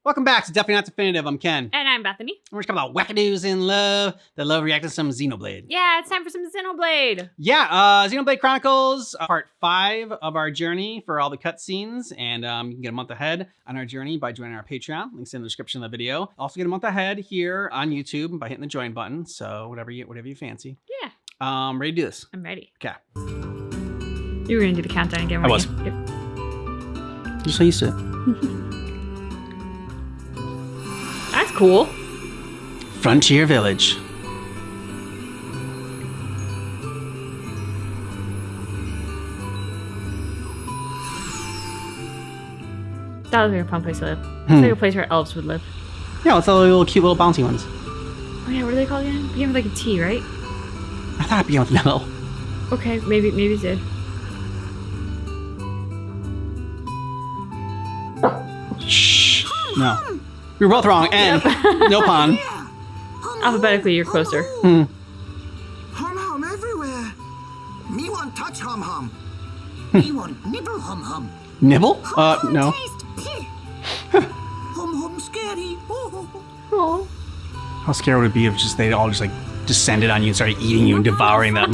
Welcome back to Definitely Not Definitive. I'm Ken. And I'm Bethany. And we're talking about wackadoos in love. The love reacting to some Xenoblade. Yeah, it's time for some Xenoblade. Yeah, Xenoblade Chronicles, part 5 of our journey for all the cutscenes. And you can get a month ahead on our journey by joining our Patreon. Links in the description of the video. Also get a month ahead here on YouTube by hitting the join button. So whatever you fancy. Yeah. Ready to do this? I'm ready. Okay. You were going to do the countdown again, I weren't was. you? Yep. You're so used to it. That's cool. Frontier Village. That looks like a fun place to live. It's like a place where elves would live. Yeah, it's all the little cute little bouncy ones. Oh yeah, what are they called again? Begin with like a T, right? I thought it began with an L. Okay, maybe it did. Shh. No. We were both wrong. And Nopon. Alphabetically, you're closer. Hum hum everywhere. Me want touch hum hum. Me want nibble hum hum. Nibble? No. Hum hum scary. Oh. How scary would it be if they all just like descended on you and started eating you and devouring them?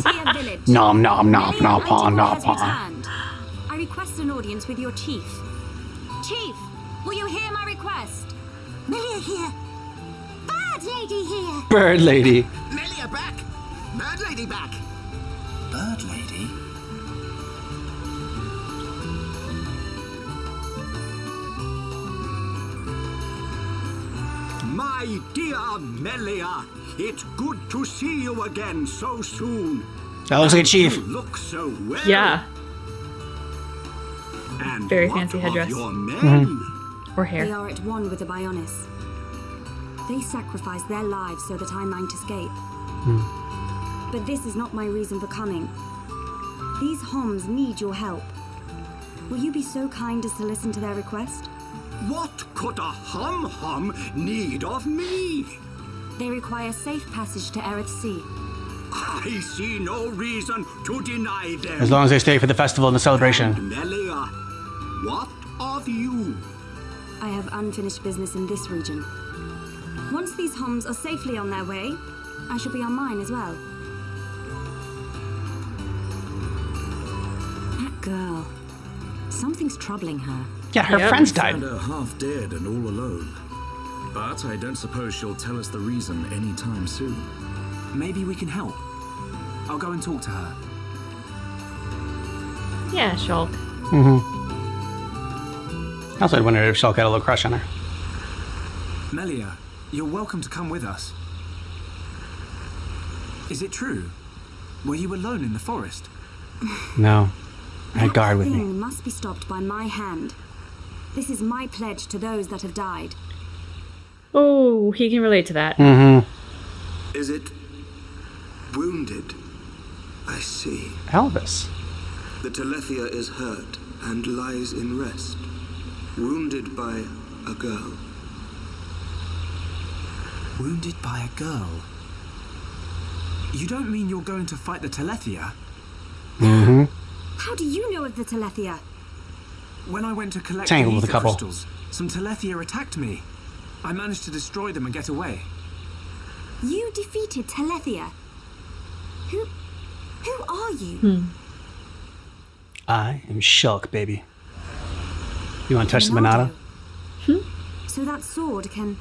Nom nom nom Nopon Nopon. I request an audience with your chief. Chief, will you hear my request? Melia here. Bird lady here. Bird lady. Melia back. Bird lady back. Bird lady? My dear Melia, it's good to see you again so soon. That looks like a chief. You look so well. Yeah. And Very what fancy of headdress. Your men? Or They hair. are at one with the Bionis. They sacrificed their lives so that I might escape. But this is not my reason for coming. These Homs need your help. Will you be so kind as to listen to their request? What could a hum hum need of me? They require safe passage to Aerith Sea. I see no reason to deny them. As long as they stay for the festival and the celebration. Melia, what of you? I have unfinished business in this region. Once these Homs are safely on their way, I shall be on mine as well. That girl. Something's troubling her. Yeah, her Yep. friends died. Found her half dead and all alone. But I don't suppose she'll tell us the reason anytime soon. Maybe we can help. I'll go and talk to her. Yeah, Shulk. Also, I wondered if Shulk had a little crush on her. Melia, you're welcome to come with us. Is it true? Were you alone in the forest? No. I had guard with That me. thing must be stopped by my hand. This is my pledge to those that have died. Oh, he can relate to that. Is it wounded? I see. Elvis. The Telethia is hurt and lies in rest. Wounded by a girl. Wounded by a girl? You don't mean you're going to fight the Telethia? How do you know of the Telethia? When I went to collect Tangled the with a ether couple. crystals, some Telethia attacked me. I managed to destroy them and get away. You defeated Telethia. Who are you? I am Shulk, baby. You want to touch the Monado? So that sword can...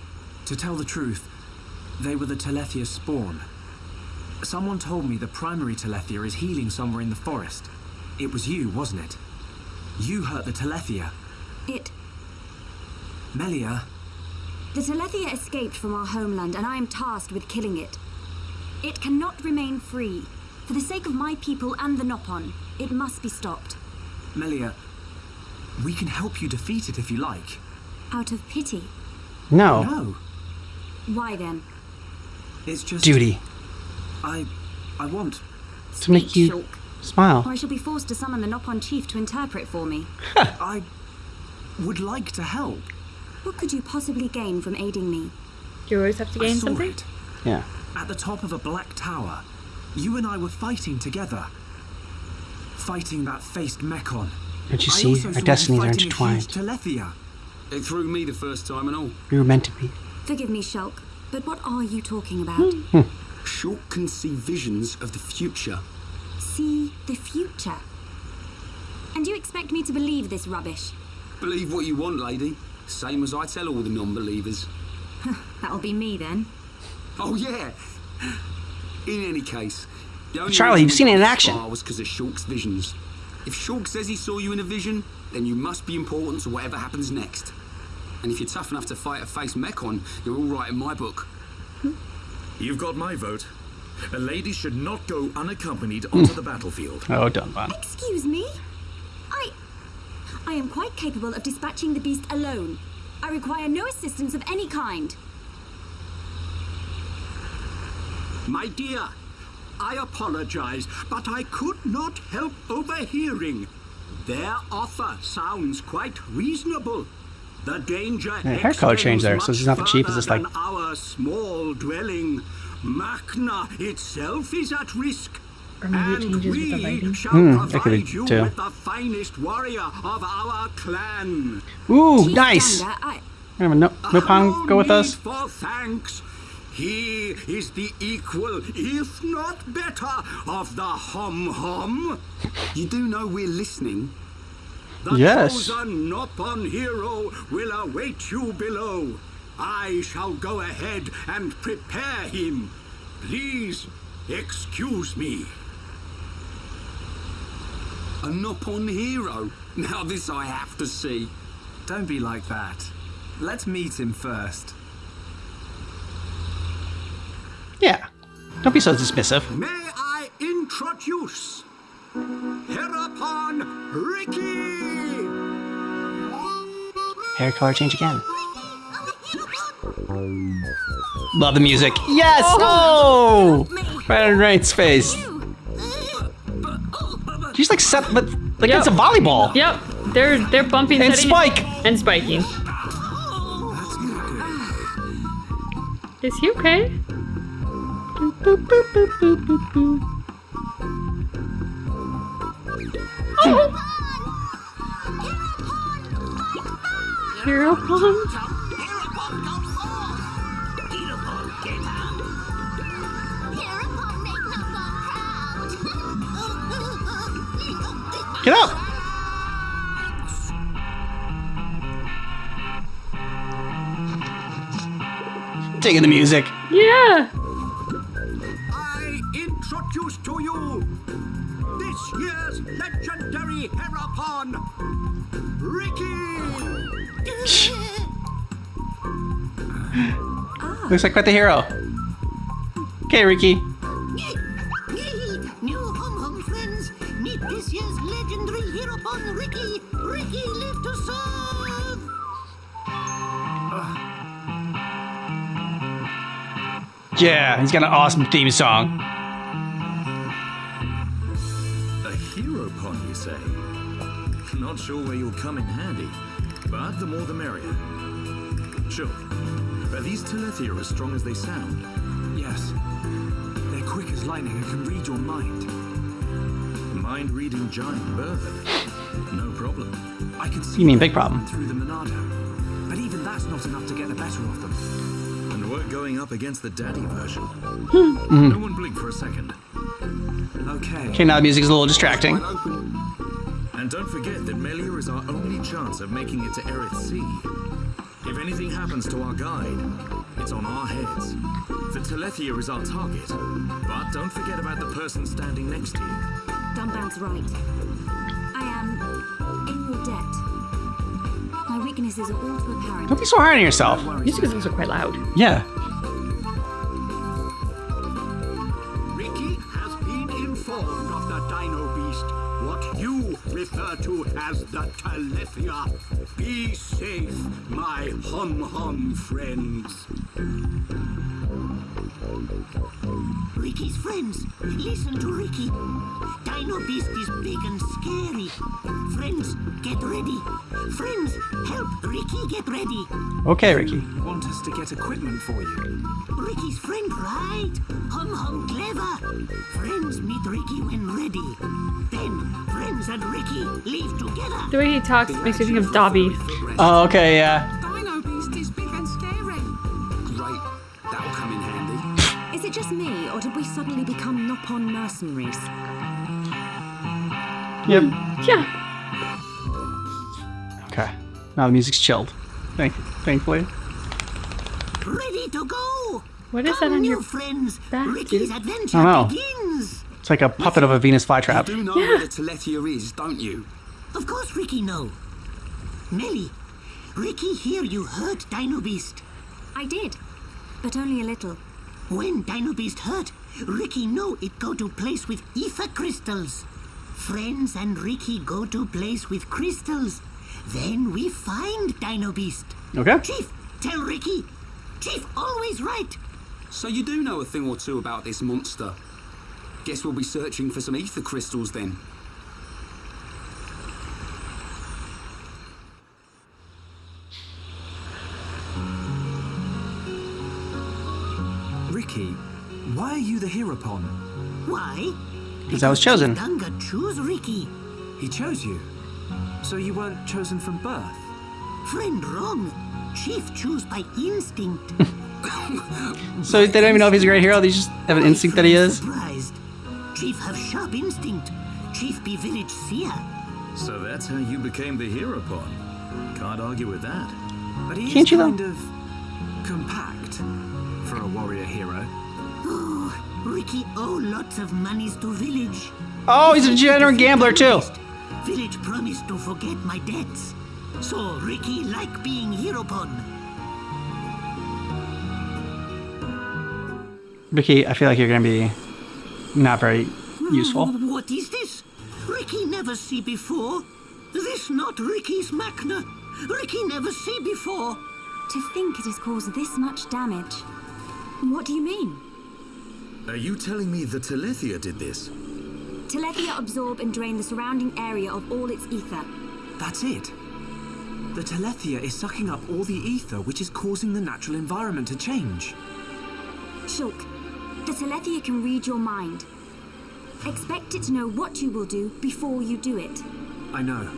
To tell the truth, they were the Telethia spawn. Someone told me the primary Telethia is healing somewhere in the forest. It was you, wasn't it? You hurt the Telethia. It... Melia, The Telethia escaped from our homeland, and I am tasked with killing it. It cannot remain free. For the sake of my people and the Nopon, it must be stopped. Melia, we can help you defeat it if you like. Out of pity. No. No, Why then? it's just... Duty. I want... To make you Shulk. smile. Or I shall be forced to summon the Nopon chief to interpret for me. I would like to help. What could you possibly gain from aiding me? Do you always have to I gain saw something? it. Yeah. At the top of a black tower, you and I were fighting together. Fighting that faced Mekon. Don't you I see? also Our saw you destinies are fighting a huge intertwined. Telethia. It threw me the first time and all. We were meant to be. Forgive me, Shulk, but what are you talking about? Shulk can see visions of the future. See the future? And you expect me to believe this rubbish? Believe what you want, lady. Same as I tell all the non-believers. That'll be me then. Oh, yeah. In any case, the only Charlie, you've reason seen it in we got action. Scar was because of Shulk's visions. If Shulk says he saw you in a vision, then you must be important to whatever happens next. And if you're tough enough to fight a face Mechon, you're all right in my book. You've got my vote. A lady should not go unaccompanied onto the battlefield. Oh, done, Bon. Excuse me? I am quite capable of dispatching the beast alone. I require no assistance of any kind. My dear, I apologize, but I could not help overhearing. Their offer sounds quite reasonable. The danger hair color change there, so this is not the chief, it's just like our small dwelling. Machna itself is at risk. Or maybe it changes with the we lighting. shall that could be provide you too. with the finest warrior of our clan. Ooh, Chief nice. Gander, Have a Nopon go with No us. need for thanks. He is the equal, if not better, of the Hum. You do know we're listening. The Yes. chosen Nopon hero will await you below. I shall go ahead and prepare him. Please excuse me. A Nopon hero. Now this I have to see. Don't be like that. Let's meet him first. Yeah. Don't be so dismissive. May I introduce Herapon Riki? Hair color change again. Love the music. Yes! Oh! Right on Rain's face. She's like set, but like Yep. it's a volleyball. Yep, they're bumping And setting- Spike. and spiking. Is he okay? Boop, boop, boop, boop, boop, boop. Hero Pond? Get up! Digging the music. Yeah. I introduce to you this year's legendary Herapon, Riki. Looks like quite the hero. Okay, Riki. New Hum friends, meet this year's legendary Herapon, Riki. Riki live to serve. Yeah, he's got an awesome theme song. A hero pond, you say? Not sure where you'll come in handy, but the more the merrier. Sure. Are these Telethia as strong as they sound? Yes. They're quick as lightning and can read your mind. Mind-reading giant burthen? No problem. I can see You mean them big problem. through the Monado. But even that's not enough to get the better of them. And we're going up against the daddy version. No one blink for a second. Okay. Okay, now the music is a little distracting. And don't forget that Melia is our only chance of making it to Erith Sea. If anything happens to our guide, it's on our heads. The Telethia is our target, but don't forget about the person standing next to you. Dunban's right. I am in your debt. My weaknesses are all too apparent. Don't be so hard on yourself. Music is also quite loud. Yeah. Riki has been informed of the Dino Beast, what you refer to as the Telethia. Be safe, my Hum friends. Riki's friends, listen to Riki. Dino Beast is big and scary. Friends, get ready. Friends, help Riki. Riki, get ready. Okay, Riki. You want us to get equipment for you? Riki's friend, right? Hum clever. Friends meet Riki when ready. Then friends and Riki leave together. The way he talks makes me think of Dobby. Oh, okay, yeah. Dino Beast is big and scary. Great. That'll come in handy. Is it just me, or did we suddenly become Nopon mercenaries? Yep. Yeah. Okay. Now the music's chilled. Thankfully. Ready to go. What is Come, that on new your friends? back, Riki's dude? adventure I don't know. begins. It's like a puppet of a Venus flytrap. You do know where the Telethia is, don't you? Of course Riki know. Melly, Riki hear you hurt Dino Beast. I did, but only a little. When Dino Beast hurt, Riki know it go to place with ether crystals. Friends and Riki go to place with crystals. Then we find Dino Beast. Okay. Chief, tell Riki. Chief always right. So you do know a thing or two about this monster. Guess we'll be searching for some ether crystals then. Riki, why are you the Heropon? Why? Because I was chosen. Gunga choose Riki. He chose you. So you weren't chosen from birth? Friend wrong. Chief choose by instinct. So they don't even know if he's a great hero, they just have an instinct that he is? Surprised. Chief have sharp instinct. Chief be village seer. So that's how you became the Heropon. Can't argue with that. But he Can't is you though? kind of compact for a warrior hero. Oh, Riki owe lots of monies to village. Oh, he's a degenerate gambler too. Village promised to forget my debts. So Riki like being Heropon. Riki, I feel like you're gonna be not very useful. What is this? Riki never see before. This not Riki's Machna. Riki never see before. To think it has caused this much damage. What do you mean? Are you telling me the Telethia did this? Telethia absorb and drain the surrounding area of all its ether. That's it. The Telethia is sucking up all the ether, which is causing the natural environment to change. Shulk, the Telethia can read your mind. Expect it to know what you will do before you do it. I know.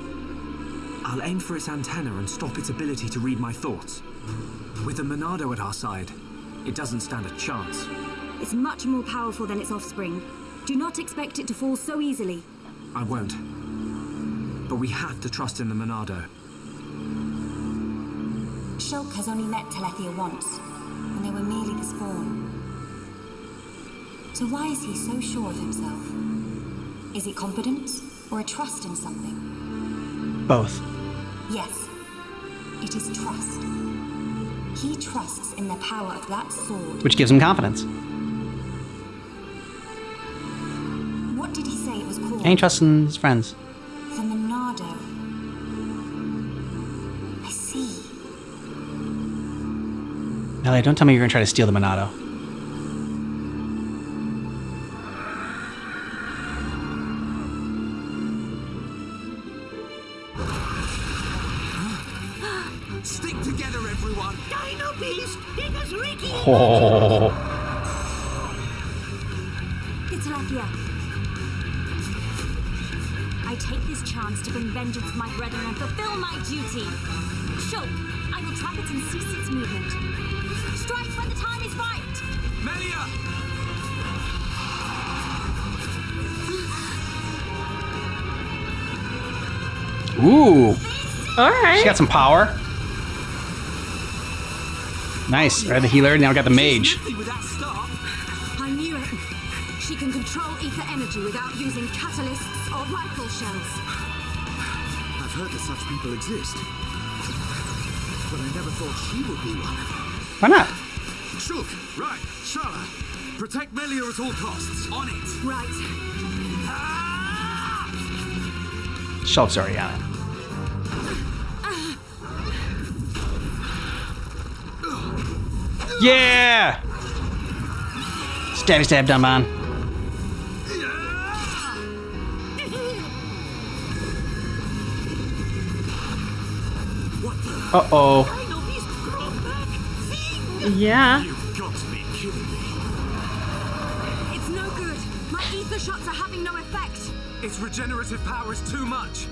I'll aim for its antenna and stop its ability to read my thoughts. With the Monado at our side, it doesn't stand a chance. It's much more powerful than its offspring. Do not expect it to fall so easily. I won't. But we have to trust in the Monado. Shulk has only met Telethia once, and they were merely the spawn. So why is he so sure of himself? Is it confidence or a trust in something? Both. Yes, it is trust. He trusts in the power of that sword. Which gives him confidence. What did he say it was called? And he trusts in his friends. The Monado. I see. Ellie, don't tell me you're gonna try to steal the Monado. Stick together, everyone! Dino Beast, it is Riki. Oh. It's Telethia. I take this chance to bring vengeance to my brethren and fulfill my duty. Shulk, I will trap it and cease its movement. Strike when the time is right. Melia! Ooh. All right. She got some power. Nice. Right, the healer, now we got the mage. I knew it. She can control ether energy without using catalysts or rifle shells. I've heard that such people exist. But I never thought she would be one. Why not? Shulk, right, Shala. Protect Melia at all costs. On it. Right. Shulk's already on it. Yeah! Stabby stab, dumb man. What the? Uh-oh. Dino Beast brought back Thing! Yeah. You've got to be kidding me. It's no good. My ether shots are having no effect. Its regenerative power is too much.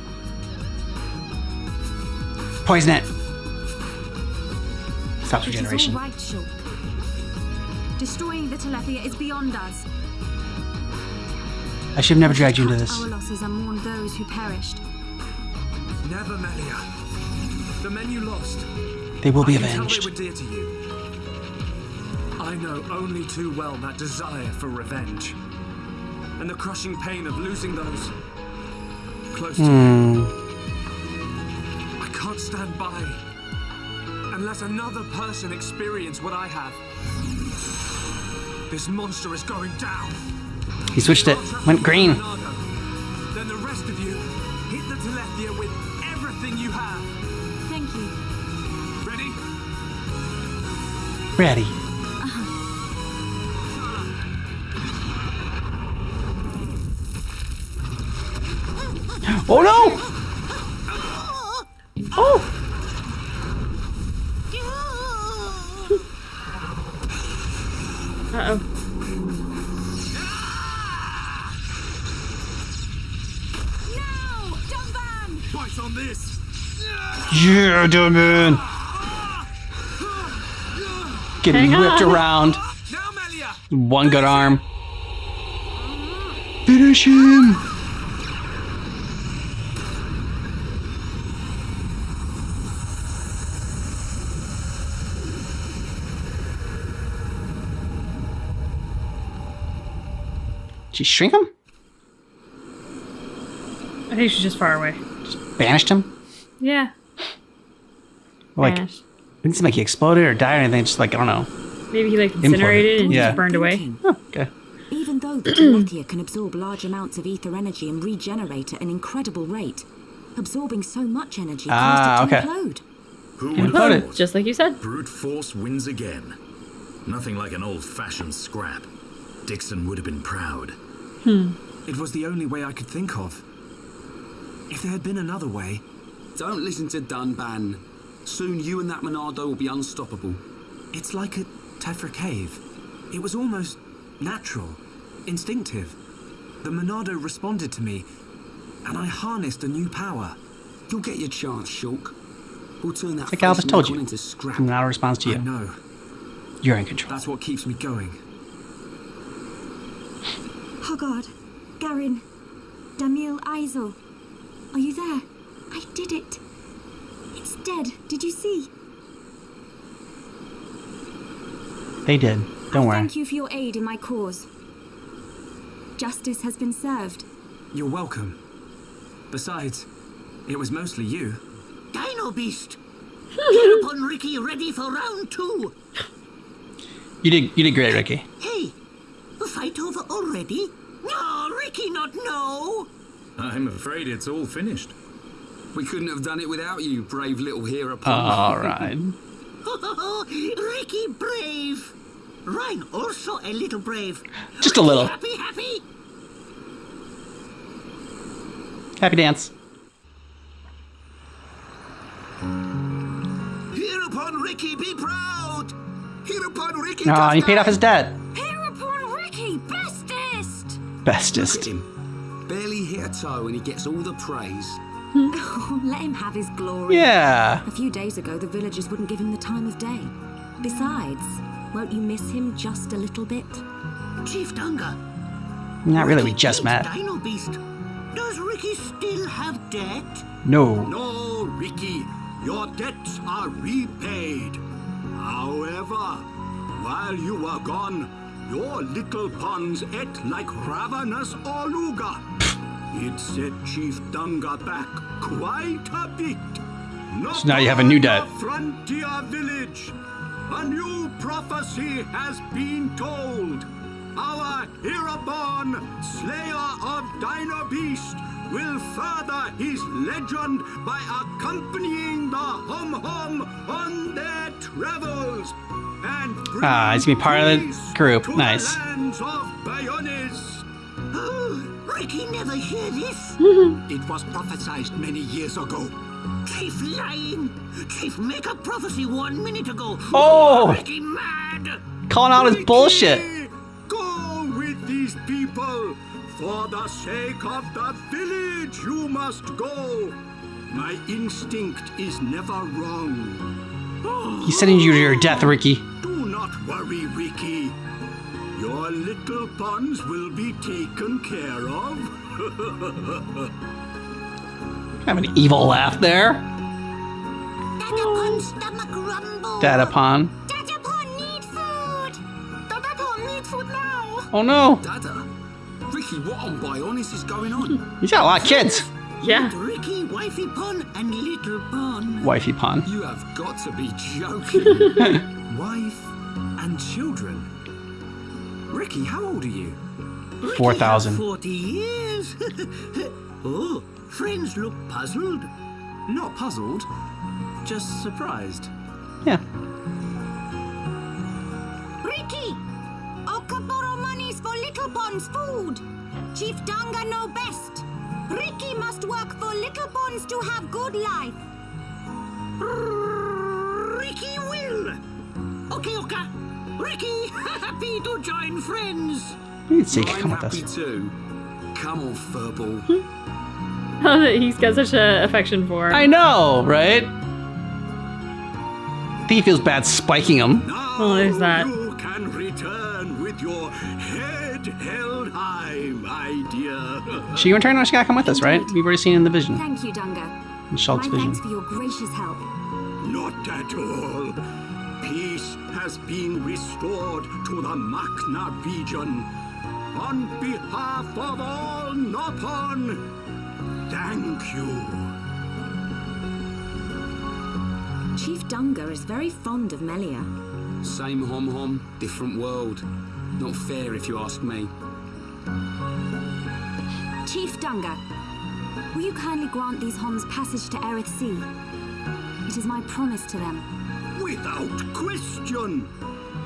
Poison it. Stops It is regeneration. all right, Shulk. Destroying the Telethia is beyond us. I should have never dragged you into Cut this. our losses and mourn those who perished. Never, Melia. The men you lost. They will be I can tell avenged. they were dear to you. I know only too well that desire for revenge. And the crushing pain of losing those close to you. I can't stand by and let another person experience what I have. This monster is going down. He switched it. Went green. Then the rest of you hit the Telethia with everything you have. Thank you. Ready? Ready. Oh no! Oh! Uh-oh. No! Dumban! Twice on this. Yeah, Dumban! Getting Hang whipped on. around. Now, Melia. One good arm. Finish him! Did she shrink him? I think she's just far away. Banished him? Yeah. Like, Vanished. it didn't seem like he exploded or died or anything. Just like, I don't know. Maybe he like incinerated and Yeah. just burned away. Oh, okay. Even though the Telethia can absorb large amounts of ether energy and regenerate at an incredible rate, absorbing so much energy caused it to implode. Who Yeah, would imploded. have thought? Just like you said. Brute force wins again. Nothing like an old-fashioned scrap. Dixon would have been proud. It was the only way I could think of. If there had been another way, Don't listen to Dunban. Soon you and that Monado will be unstoppable. it's like a Tephra cave. It was almost natural, instinctive. The Monado responded to me, and I harnessed a new power. You'll get your chance, Shulk. We'll turn that Like Albus face told Mekon you. into scrap. Now responds to I you. know. You're in control. That's what keeps me going. Hogard, Garin, Damil Aizel, are you there? I did it. It's dead. Did you see? They did. Don't worry. Thank you for your aid in my cause. Justice has been served. You're welcome. Besides, it was mostly you. Dino Beast! Hereupon Riki ready for round 2. You did great, Ricky. Hey, the fight over already? No, Riki not no! I'm afraid it's all finished. We couldn't have done it without you, brave little Hereupon. All right. Riki brave! Ryan also a little brave. Just a little. Happy, happy! Happy dance. Hereupon Riki be proud! Hereupon Riki Oh, doth he paid die. off his debt. Hereupon Riki, bestest! Bestest. Look at him. Barely hit a toe and he gets all the praise. Oh, let him have his glory. Yeah. A few days ago, the villagers wouldn't give him the time of day. Besides, won't you miss him just a little bit? Chief Dunga. Not really, we Riki just ain't met. Dino Beast. Does Riki still have debt? No. No, Riki, your debts are repaid. However, while you were gone, your little pawns ate like ravenous Oluga. It set Chief Dunga back quite a bit. So now you have a new debt. Frontier village. A new prophecy has been told. Our Hereupon, slayer of Dino Beast, will further his legend by accompanying the Hum on their travels and bring He's gonna be part of the peace group. to Nice. the lands of Bayonis. Oh, Riki never hear this. It was prophesied many years ago. Chief lying. Chief make a prophecy 1 minute ago. Oh! Ricky mad. Calling out his Riki, bullshit. Go with these people. For the sake of the village, you must go. My instinct is never wrong. He's sending you to your death, Riki. Do not worry, Riki. Your little puns will be taken care of. Have an evil laugh there. Dadapon stomach rumble. Dadapon. Dadapon need food. Dadapon need food now. Oh no. Dada? Riki, what on Bionis is going on? He's got a lot of kids. Yeah. Ricky, wifey pon, and little pon. Wifey pun. You have got to be joking. Wife and children. Riki, how old are you? 4,000. 40 years. Oh, friends look puzzled. Not puzzled, just surprised. Yeah. Riki! Oka borrow monies for Little Pond's food. Chief Danga know best. Riki must work for Little Ponds to have good life. Ricky will. Okay, Oka. Ricky, happy to join friends. You'd say I'm come with happy us. too. Come on, furball. He's got such an affection for him. I know, right? I think he feels bad spiking him. Now Oh, there's that. you can return with your head held high, my dear. She returned or she gotta come with us, right? We've already seen it in the vision. Thank you, Danga. In Shulk's My vision. thanks for your gracious help. Not at all. Peace has been restored to the Makna region. On behalf of all Nopon, thank you. Chief Danga is very fond of Melia. Same hom-hom, different world. Not fair if you ask me. Chief Danga, will you kindly grant these Homs passage to Erith Sea? It is my promise to them. Without question.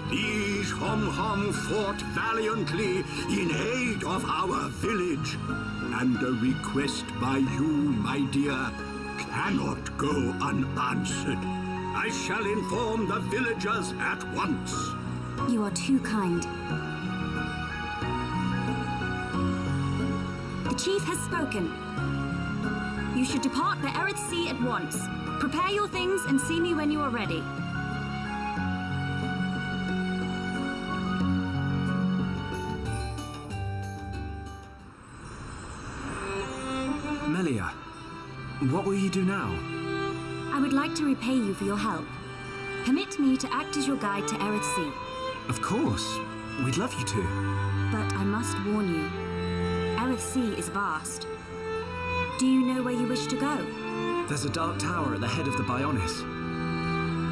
These hom-hom fought valiantly in aid of our village. And a request by you, my dear, cannot go unanswered. I shall inform the villagers at once. You are too kind. The chief has spoken. You should depart for Erith Sea at once. Prepare your things and see me when you are ready. Melia, what will you do now? I would like to repay you for your help. Permit me to act as your guide to Erith Sea. Of course, we'd love you to. But I must warn you, Erith Sea is vast. Do you know where you wish to go? There's a dark tower at the head of the Bionis.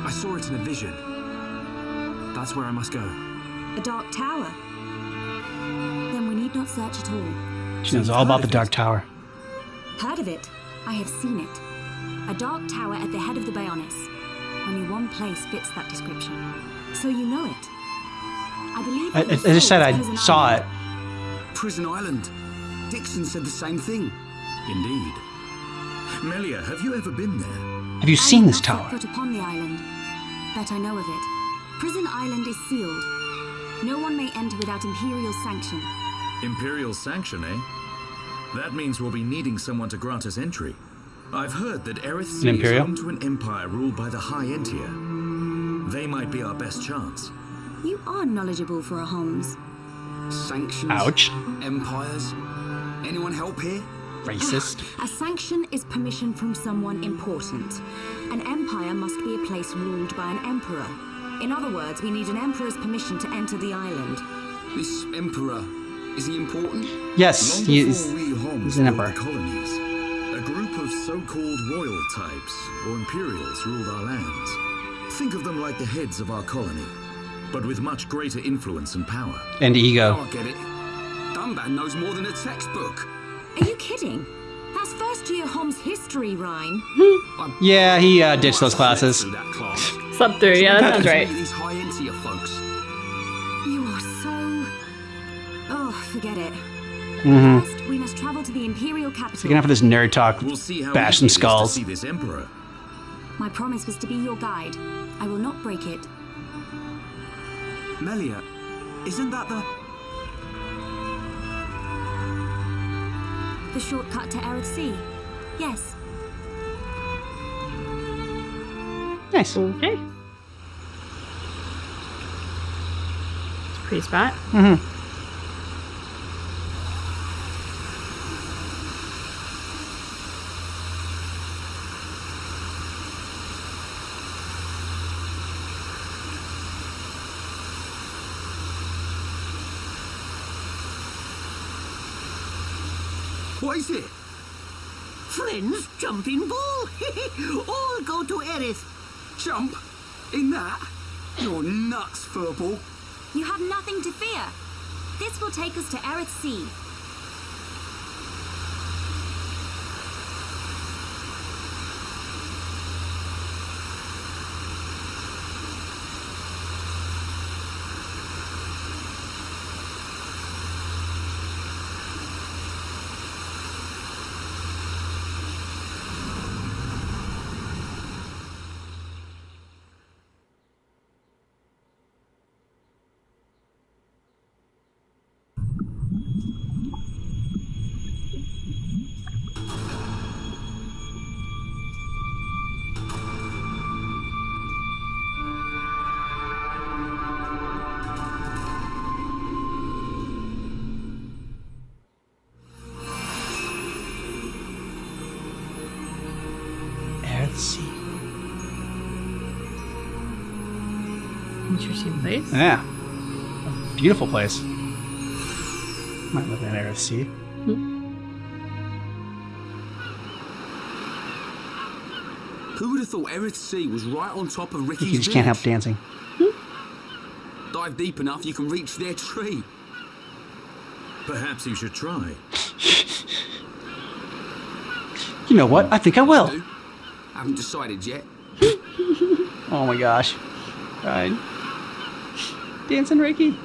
I saw it in a vision. That's where I must go. A dark tower? Then we need not search at all. She knows all about the Dark Tower. Heard of it? I have seen it. A dark tower at the head of the Bionis. Only one place fits that description. So you know it. I believe I that you just said I Prison saw Island. it. Prison Island. Dixon said the same thing. Indeed. Melia, have you ever been there? Have you I seen have this not set tower? foot upon the island, but I know of it. Prison Island is sealed. No one may enter without Imperial sanction. Imperial sanction, eh? That means we'll be needing someone to grant us entry. I've heard that Erith Sea is Imperial? home to an empire ruled by the High Entia. They might be our best chance. You are knowledgeable for a Homs. Sanctions. Ouch. Empires. Anyone help here? Racist. A sanction is permission from someone important. An empire must be a place ruled by an emperor. In other words, we need an emperor's permission to enter the island. This emperor, is he important? Yes, Long he before is. we Homs He's an built emperor. the colonies, a group of so-called royal types, or imperials, ruled our lands. Think of them like the heads of our colony, but with much greater influence and power. And Oh, ego. I get it. Dumban knows more than a textbook. Are you kidding? That's first year Homs history, Ryan. Yeah, he ditched those classes. Through that class. Slept through, yeah, that sounds right. These high Entia folks. You are so... Oh, forget it. Mm-hmm. First, we must travel to the Imperial capital. So enough of this nerd talk. We'll see how bash easy some it is to skulls. see this emperor. My promise was to be your guide. I will not break it. Melia, isn't that The shortcut to Aerith Sea. Yes. Nice. Okay. It's a pretty spot. Mm-hmm. What is it? Friends, jumping ball. All go to Aerith. Jump? In that? You're nuts, Furball. You have nothing to fear. This will take us to Aerith Sea. Let's see. Interesting place. Yeah. A beautiful place. Might live in Aerith Sea. Who would have thought Aerith Sea was right on top of Ricky's You just can't help dancing. Dive deep enough, you can reach their tree. Perhaps you should try. You know what? I think I will. Haven't decided yet. Oh my gosh. Right. Dancing Riki.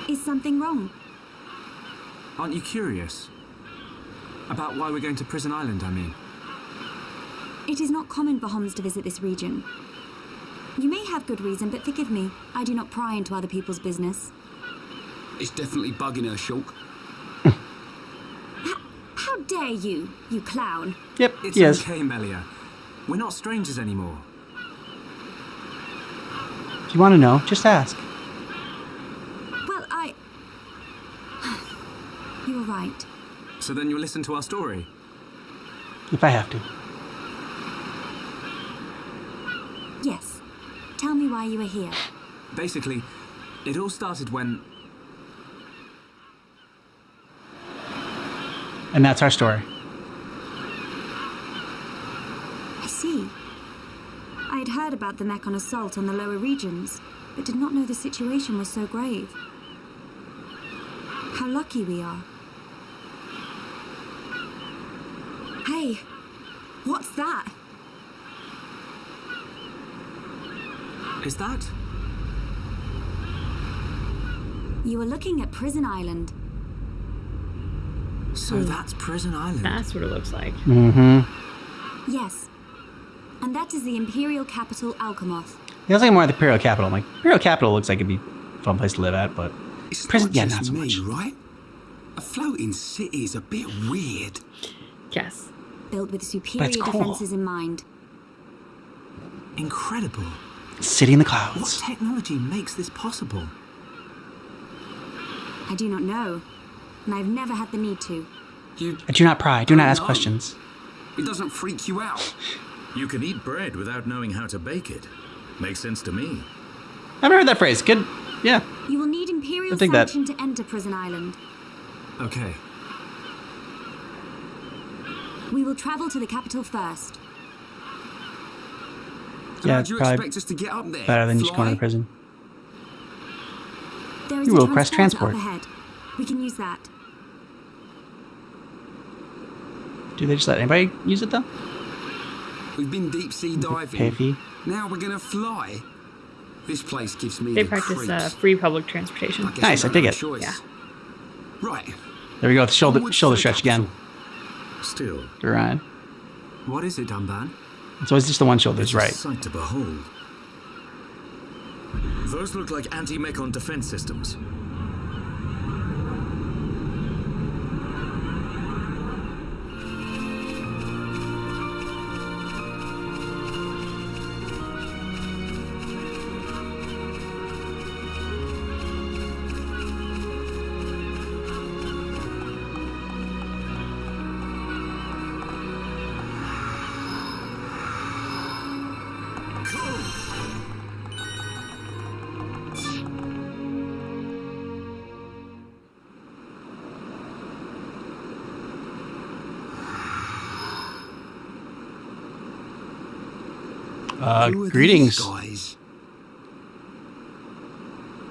Is something wrong? Aren't you curious? About why we're going to Prison Island, I mean. It is not common for Homs to visit this region. You may have good reason, but forgive me. I do not pry into other people's business. It's definitely bugging her, Shulk. How dare you, you clown? Yep, It's yes. okay, Melia. We're not strangers anymore. If you want to know, just ask. Well, You were right. So then you'll listen to our story? If I have to. Yes. Tell me why you were here. Basically, it all started when... And that's our story. I see. I had heard about the Mechon assault on the lower regions, but did not know the situation was so grave. How lucky we are. Hey, what's that? Is that? You are looking at Prison Island. So that's Prison Island. That's what it looks like. Mm-hmm. Yes. And that is the Imperial capital, Alchemoth. It looks like more like the Imperial Capital. Like, Imperial Capital looks like it'd be a fun place to live at, but... It's Prison, not yeah, just not so me, much. right? A floating city is a bit weird. Yes. Built with superior cool. defenses in mind. Incredible. City in the What clouds. technology makes this possible? I do not know, and I've never had the need to. Do not pry. Do not ask know. questions. It doesn't freak you out. You can eat bread without knowing how to bake it. Makes sense to me. I've never heard that phrase. Good. Yeah. You will need Imperial I think that- sanction to enter Prison Island. Okay. We will travel to the capital first. Yeah, How do you probably expect us to get up there? better than just going Fly? to prison. There is You a will press transporter transport. up ahead. We can use that. Do they just let anybody use it, though? We've been deep sea diving. Pay a fee? Now we're gonna fly. This place gives me They the practice creeps. free public transportation. I guess Nice, we I don't dig have it. a choice. Yeah. Right. There we go. Shoulder stretch again. Still, Right. What is it, Dunban? It's always just the one shoulder. it's Right. a sight to behold. Those look like anti-mechon defense systems. Who are Greetings. these guys?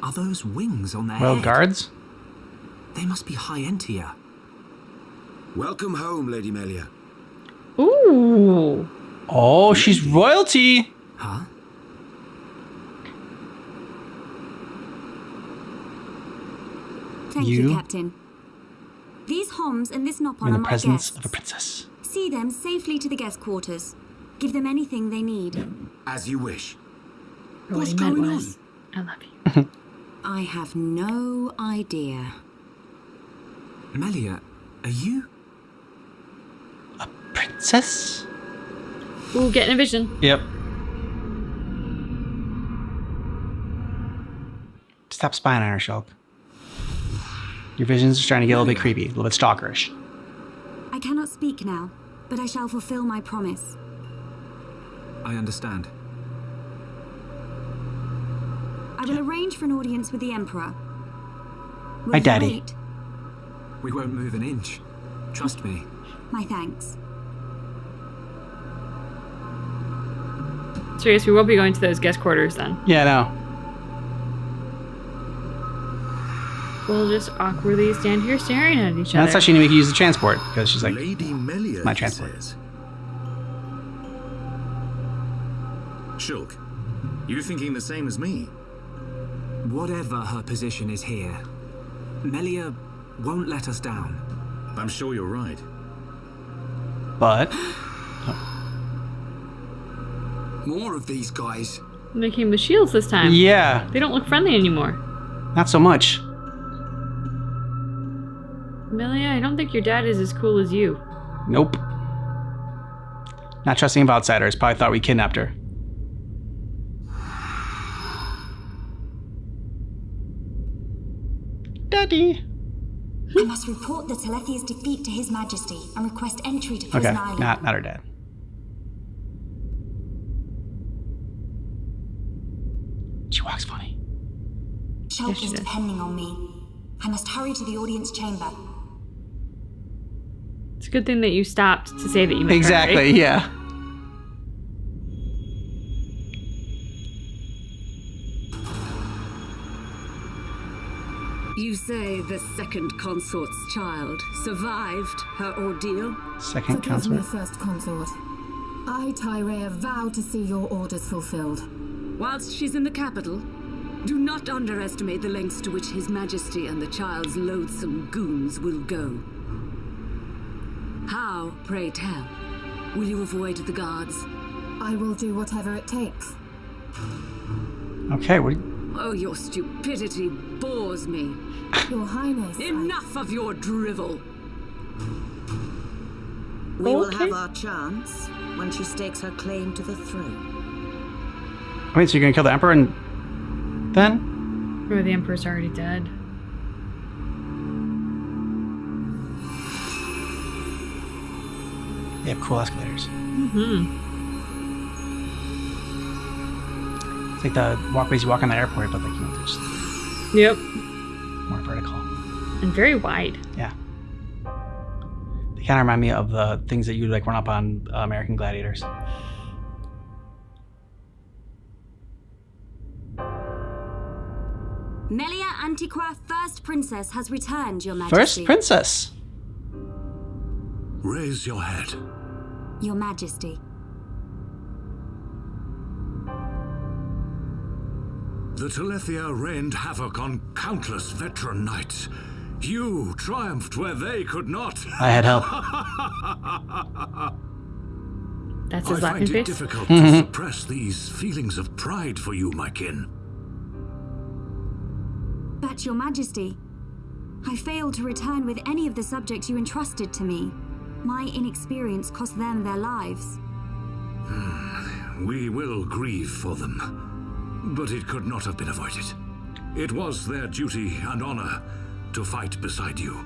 Are those wings on their Well, head? guards. They must be high Entia. Welcome home, Lady Melia. Ooh. Oh, she's royalty. Huh? Thank you, Captain. These Homs and this Nopon In are the my presence guests. of a princess. See them safely to the guest quarters. Give them anything they need. As you wish. What What's he meant going was, I love you. I have no idea. Melia, are you? Princess? Ooh, getting a vision. Yep. Stop spying on her, Shulk. Your vision's starting to get a little bit creepy, a little bit stalkerish. I cannot speak now, but I shall fulfill my promise. I understand. I will arrange for an audience with the Emperor. Will Hi, you Daddy. wait? We won't move an inch. Trust me. My thanks. So I guess we will be going to those guest quarters then. Yeah, no. We'll just awkwardly stand here staring at each That's other. how she knew we could use the transport, because she's like, Lady Melia, my she transport. says. Shulk, you thinking the same as me? Whatever her position is here, Melia won't let us down. I'm sure you're right. but More of these guys. Making the shields this time. yeah, They don't look friendly anymore. not so much. Melia, I don't think your dad is as cool as you. Nope. Not trusting of outsiders. Probably thought we kidnapped her. Daddy. I must report the Telethia's defeat to His Majesty and request entry to Prison Okay, Island. not her dad. She walks funny. Shulk Yes, she is does. depending on me. I must hurry to the audience chamber. It's a good thing that you stopped to say that you met her, Exactly, right? yeah. You say the second consort's child survived her ordeal? Second Forgive me, consort. first consort. I, Tyrea, vow to see your orders fulfilled. Whilst she's in the capital, do not underestimate the lengths to which His Majesty and the child's loathsome goons will go. How, pray tell, will you avoid the guards? I will do whatever it takes. Okay, what? Oh, your stupidity bores me. Your Highness, Enough of your drivel. We will Okay. have our chance when she stakes her claim to the throne. Wait, so you're gonna kill the Emperor and then? Or the Emperor's already dead. They have cool escalators. Mm-hmm. It's like the walkways you walk on the airport, but like, you know, they're just Yep. more vertical. And very wide. Yeah. They kind of remind me of the things that you like run up on American Gladiators. Melia Antiqua, First Princess, has returned, Your Majesty. First Princess. Raise your head. Your Majesty. The Telethia rained havoc on countless veteran knights. You triumphed where they could not. I had help. That's his I laughing find it face. difficult to suppress these feelings of pride for you, my kin. But Your Majesty, I failed to return with any of the subjects you entrusted to me. My inexperience cost them their lives. We will grieve for them, but it could not have been avoided. It was their duty and honor to fight beside you.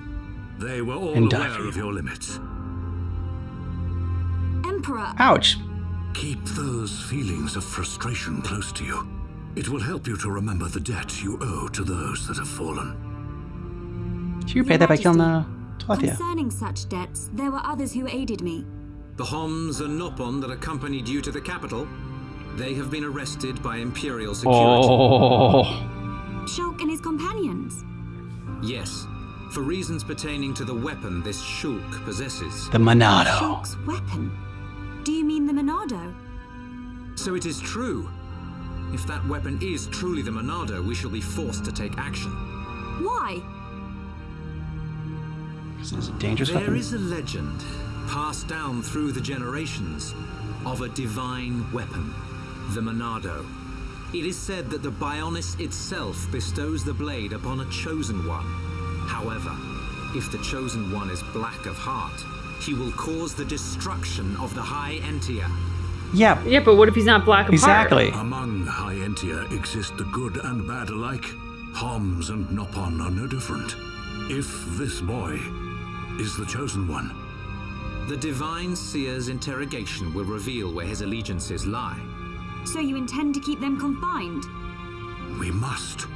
They were all aware of your limits. Emperor! Ouch. Keep those feelings of frustration close to you. It will help you to remember the debt you owe to those that have fallen. Did you repay that by killing the Telethia? Concerning such debts, there were others who aided me. The Homs and Nopon that accompanied you to the capital, they have been arrested by Imperial security. Oh. Shulk and his companions. Yes, for reasons pertaining to the weapon this Shulk possesses. The Monado. Shulk's weapon? Do you mean the Monado? So it is true. If that weapon is truly the Monado, we shall be forced to take action. Why? This is a dangerous There weapon. is a legend, passed down through the generations, of a divine weapon, the Monado. It is said that the Bionis itself bestows the blade upon a chosen one. However, if the chosen one is black of heart, he will cause the destruction of the High Entia. Yeah. Yeah, but what if he's not black of Exactly. heart? Among High Entia exist the good and bad alike. Homs and Nopon are no different. If this boy is the chosen one, the Divine Seer's interrogation will reveal where his allegiances lie. So you intend to keep them confined? we must.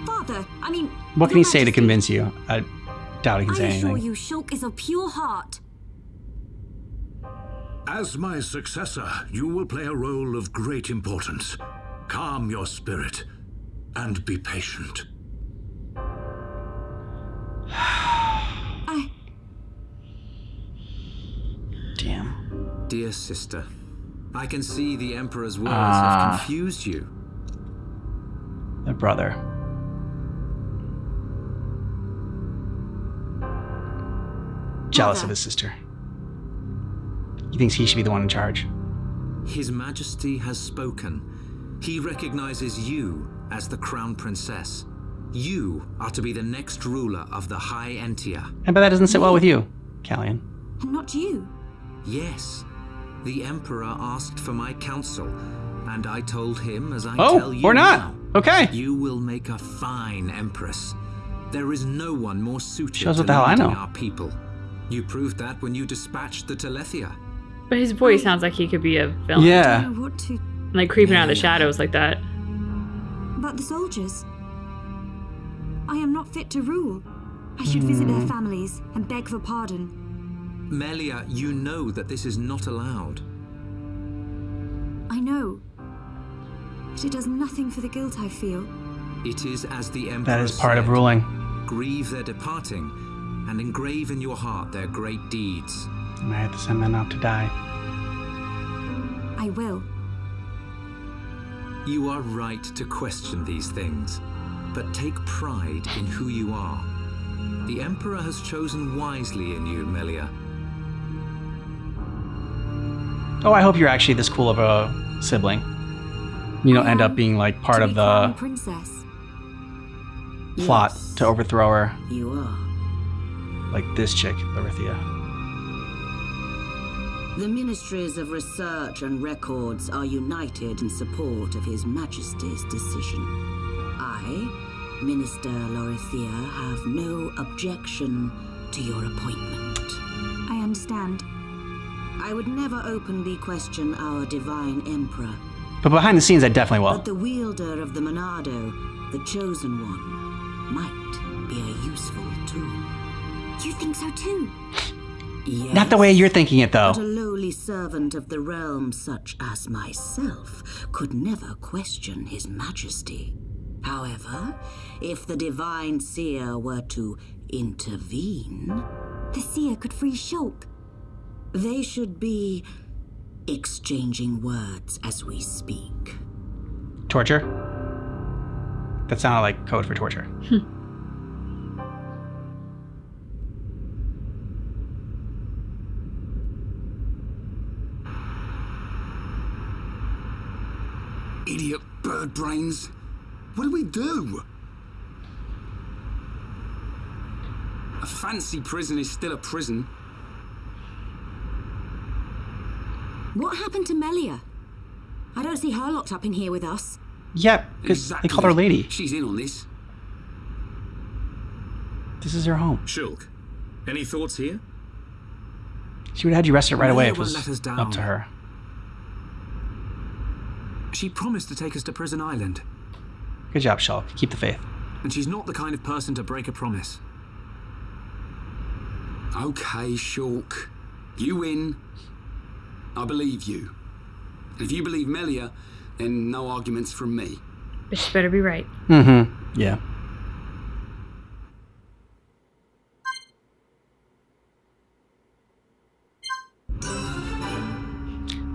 Father, I mean... What can he say to convince you? I doubt he can say I assure anything. you, Shulk is of pure heart. As my successor, you will play a role of great importance. Calm your spirit and be patient. Damn. Dear sister, I can see the Emperor's words have confused you. The brother. Jealous of his sister. He thinks he should be the one in charge. His Majesty has spoken. He recognizes you as the Crown Princess. You are to be the next ruler of the High Entia. I bet that doesn't sit well with you, Callian. And not you. Yes. The Emperor asked for my counsel, and I told him, as I tell you or not. now, Okay. you will make a fine Empress. There is no one more suited Shows to what the hell I leading know. our people. You proved that when you dispatched the Telethia. But his voice sounds like he could be a villain. Yeah. I don't know what to... Like creeping out of the shadows like that. But the soldiers... I am not fit to rule. I should visit their families and beg for pardon. Melia, you know that this is not allowed. I know. But it does nothing for the guilt I feel. It is as the Emperor That is part of said, ruling. grieve their departing, and engrave in your heart their great deeds. I might have to send men out to die. I will. You are right to question these things, but take pride in who you are. The Emperor has chosen wisely in you, Melia. Oh, I hope you're actually this cool of a sibling. You don't end up being like part of Crown the princess. plot Yes. to overthrow her, You are. like this chick, Larithia. The Ministries of Research and Records are united in support of His Majesty's decision. I, Minister Lorithia, have no objection to your appointment. I understand. I would never openly question our divine emperor, But behind the scenes, I definitely will. but the wielder of the Monado, the chosen one, might be a useful tool. You think so too? Yes. Not the way you're thinking it, though. But a lowly servant of the realm such as myself could never question His Majesty. However, if the Divine Seer were to intervene... The seer could free Shulk. They should be exchanging words as we speak. Torture? That sounded like code for torture. Idiot bird brains. What do we do? A fancy prison is still a prison. What happened to Melia? I don't see her locked up in here with us. Yep, because they called her lady. She's in on this. This is her home. Shulk, any thoughts here? She would have had you arrested right away if it Melia was won't let us down. up to her. She promised to take us to Prison Island. Good job, Shulk. Keep the faith. And she's not the kind of person to break a promise. Okay, Shulk. You win. I believe you. And if you believe Melia, then no arguments from me. But she better be right. Mm-hmm. Yeah.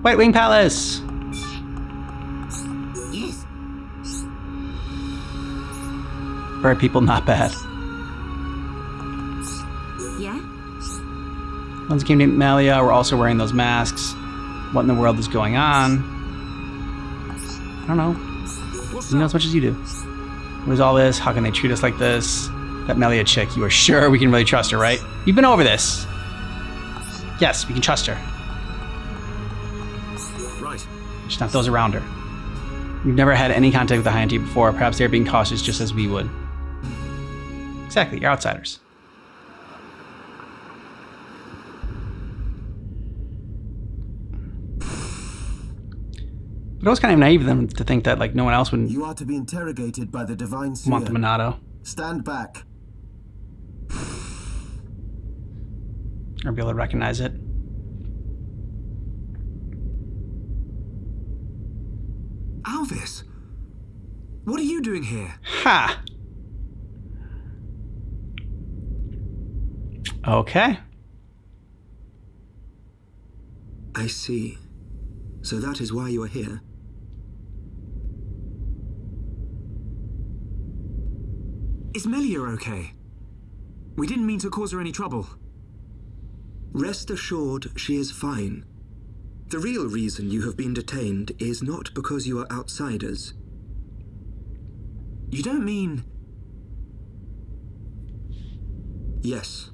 White Wing Palace! Yes. Bird people, not bad. Yeah? Once came to Melia, we're also wearing those masks. What in the world is going on? I don't know. You know as much as you do. What is all this? How can they treat us like this? That Melia chick, you are sure we can really trust her, right? You've been over this. Yes, we can trust her. Right. Just not those around her. We've never had any contact with the High Ante before. Perhaps they're being cautious just as we would. Exactly, you're outsiders. But it was kind of naive of them to think that like no one else would You are to be interrogated by the Divine Seer. want the Monado. Stand back. Or be able to recognize it. Alvis! What are you doing here? Ha! Okay. I see. So that is why you are here. Is Melia okay? We didn't mean to cause her any trouble. Rest assured, she is fine. The real reason you have been detained is not because you are outsiders. You don't mean... Yes.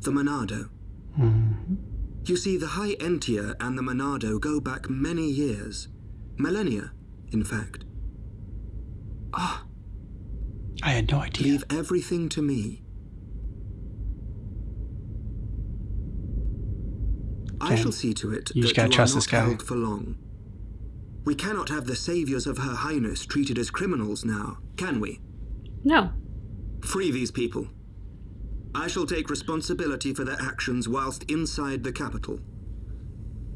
The Monado. Mm-hmm. You see, the High Entier and the Monado go back many years. Millennia, in fact. Ah. I had no idea. Leave everything to me. I shall see to it that you are not held for long. We cannot have the saviors of Her Highness treated as criminals now, can we? No. Free these people. I shall take responsibility for their actions whilst inside the capital.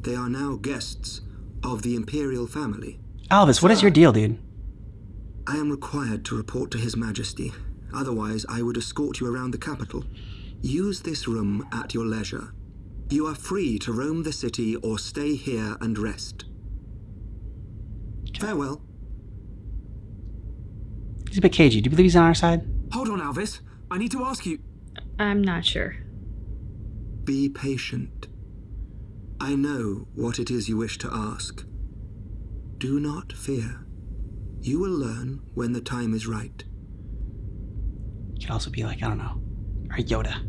They are now guests of the Imperial family. Alvis, what is your deal, dude? I am required to report to His Majesty. Otherwise, I would escort you around the capital. Use this room at your leisure. You are free to roam the city or stay here and rest. Farewell. He's a bit cagey. Do you believe he's on our side? Hold on, Alvis. I need to ask you... I'm not sure. Be patient. I know what it is you wish to ask. Do not fear. You will learn when the time is right. You could also be like, I don't know, our Yoda.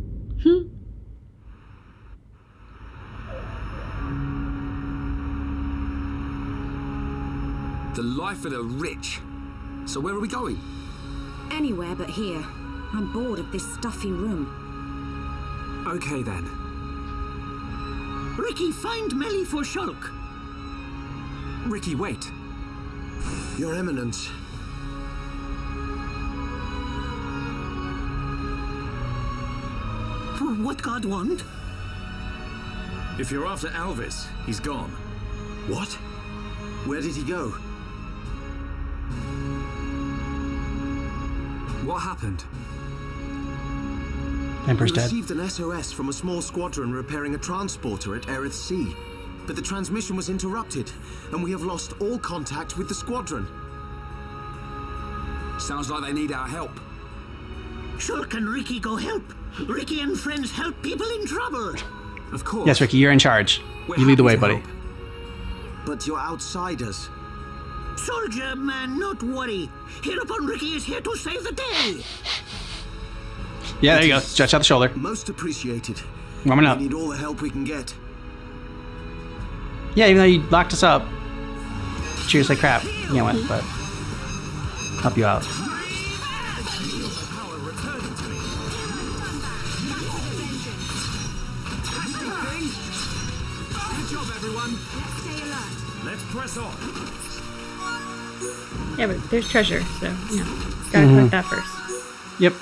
The life of the rich. So where are we going? Anywhere but here. I'm bored of this stuffy room. Okay then. Riki, find Melly for Shulk. Riki, wait. Your Eminence. What God want? If you're after Alvis, he's gone. What? Where did he go? What happened? Emperor's We dead. received an SOS from a small squadron repairing a transporter at Erith Sea. But the transmission was interrupted, and we have lost all contact with the squadron. Sounds like they need our help. Shulk and Riki go help. Riki and friends help people in trouble. Of course. Yes, Riki, you're in charge. You lead the way, buddy. But you're outsiders. Soldier man, not worry. Hereupon Riki is here to save the day. Yeah, there you go. Stretch out the shoulder. Most appreciated. Warming up. We need all the help we can get. Yeah, even though you locked us up. Cheers like crap. You know what, but help you out. Good job, everyone. Let's stay alert. Let's press on. Yeah, but there's treasure, so, gotta collect that first. Yep.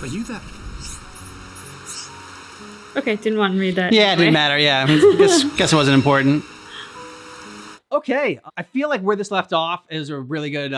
Are you that? Okay, didn't want to read that. Yeah, it didn't matter. Yeah, guess it wasn't important. Okay, I feel like where this left off is a really good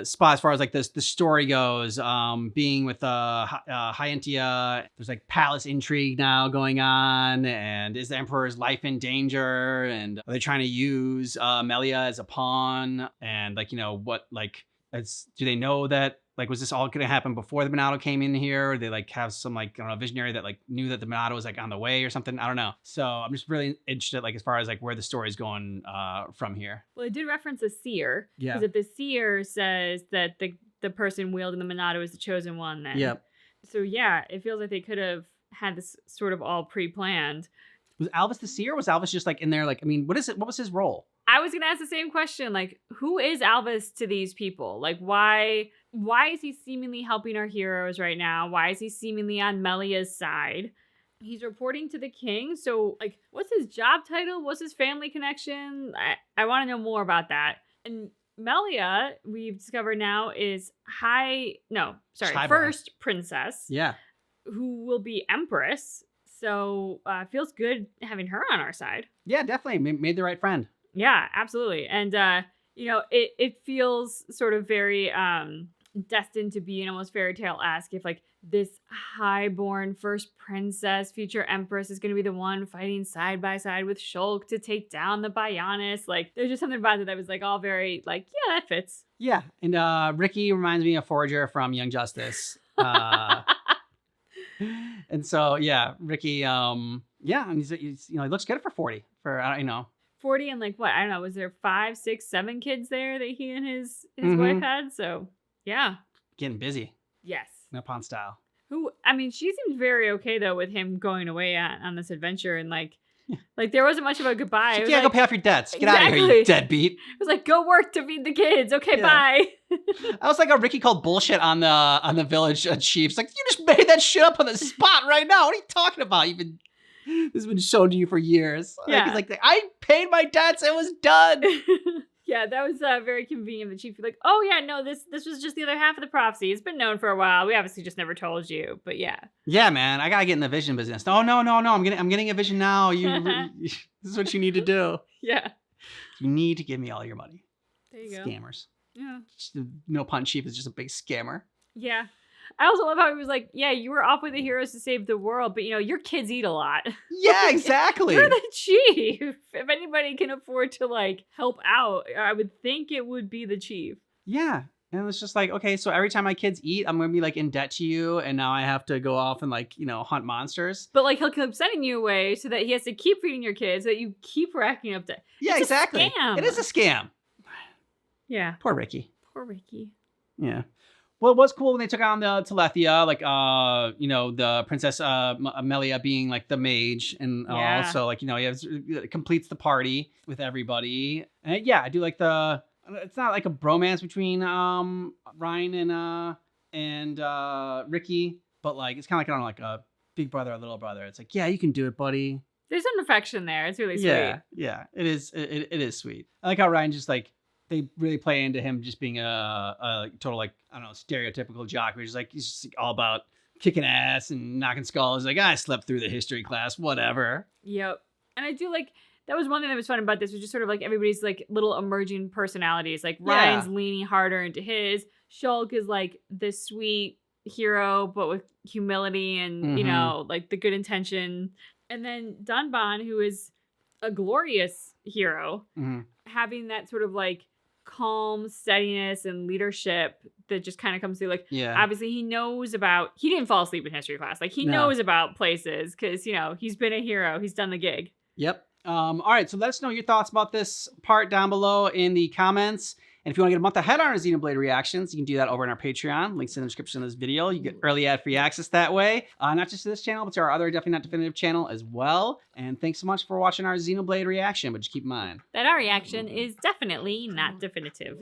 spot as far as like the story goes. Being with Hyantia, there's like palace intrigue now going on, and is the Emperor's life in danger? And are they trying to use Melia as a pawn? And like, what like do they know that? Like, was this all going to happen before the Monado came in here? Or they like have some like, I don't know, visionary that like knew that the Monado was like on the way or something? I don't know. So I'm just really interested like as far as like where the story's going from here. Well, it did reference a seer. Yeah. Because if the seer says that the person wielding the Monado is the chosen one, then. Yep. So yeah, it feels like they could have had this sort of all pre-planned. Was Alvis the seer? Or was Alvis just like in there? Like, I mean, what is it? What was his role? I was going to ask the same question. Like, who is Alvis to these people? Like, why is he seemingly helping our heroes right now? Why is he seemingly on Melia's side? He's reporting to the king. So, like, what's his job title? What's his family connection? I want to know more about that. And Melia, we've discovered now, is first princess. Yeah. Who will be empress. So, feels good having her on our side. Yeah, definitely. Made the right friend. Yeah, absolutely. And, it feels sort of very destined to be an almost fairy tale-esque if, like, this highborn first princess, future empress, is going to be the one fighting side by side with Shulk to take down the Bionis. Like, there's just something about it that was, like, all very, like, yeah, that fits. Yeah. And Riki reminds me of Forger from Young Justice. And so, yeah, Riki, and he's he looks good for 40. 40 and like what? I don't know. Was there 5, 6, 7 kids there that he and his wife had? So yeah. Getting busy. Yes. Nopon style. She seemed very okay though with him going away on this adventure and like there wasn't much of a goodbye. Go pay off your debts. Get out of here, you deadbeat. It was like, go work to feed the kids. Okay, bye. I was like, Riki called bullshit on the village chiefs. Like, you just made that shit up on the spot right now. What are you talking about? This has been shown to you for years. Yeah. He's like, I paid my debts. It was done. Yeah, that was very convenient. The chief be like, oh yeah, no, this was just the other half of the prophecy. It's been known for a while. We obviously just never told you, but yeah. Yeah, man, I gotta get in the vision business. No. I'm getting a vision now. This is what you need to do. Yeah. You need to give me all your money. There you go. Scammers. Yeah. Nopon chief is just a big scammer. Yeah. I also love how he was like, yeah, you were off with the heroes to save the world, but your kids eat a lot. Yeah, exactly. You're the chief. If anybody can afford to like help out, I would think it would be the chief. Yeah. And it's just like, okay, so every time my kids eat, I'm going to be like in debt to you. And now I have to go off and like, hunt monsters. But like he'll keep sending you away so that he has to keep feeding your kids, so that you keep racking up debt. Yeah, it's exactly. A scam. It is a scam. Yeah. Poor Riki. Yeah. Well, it was cool when they took on the Telethia, like, the Princess Melia being like the mage and all. So like, it completes the party with everybody. And yeah, I do like it's not like a bromance between Ryan and Riki, but like, it's kind of like a big brother or little brother. It's like, yeah, you can do it, buddy. There's some affection there. It's really sweet. Yeah, it is. It is sweet. I like how Ryan just like, they really play into him just being a total, like, I don't know, stereotypical jock. Where he's just all about kicking ass and knocking skulls. Like, I slept through the history class, whatever. Yep. And I do like, that was one thing that was fun about this, was just sort of like everybody's like little emerging personalities. Like Ryan's leaning harder into his. Shulk is like the sweet hero, but with humility and, like the good intention. And then Dunban, who is a glorious hero, having that sort of like calm steadiness and leadership that just kind of comes through. Like, Yeah. obviously he didn't fall asleep in history class. Like, he knows about places because, you know, he's been a hero. He's done the gig. Yep. All right, so let us know your thoughts about this part down below in the comments. And if you want to get a month ahead on our Xenoblade reactions, you can do that over in our Patreon. Links in the description of this video. You get early ad-free access that way. Not just to this channel, but to our other Definitely Not Definitive channel as well. And thanks so much for watching our Xenoblade reaction, but just keep in mind that our reaction is definitely not definitive.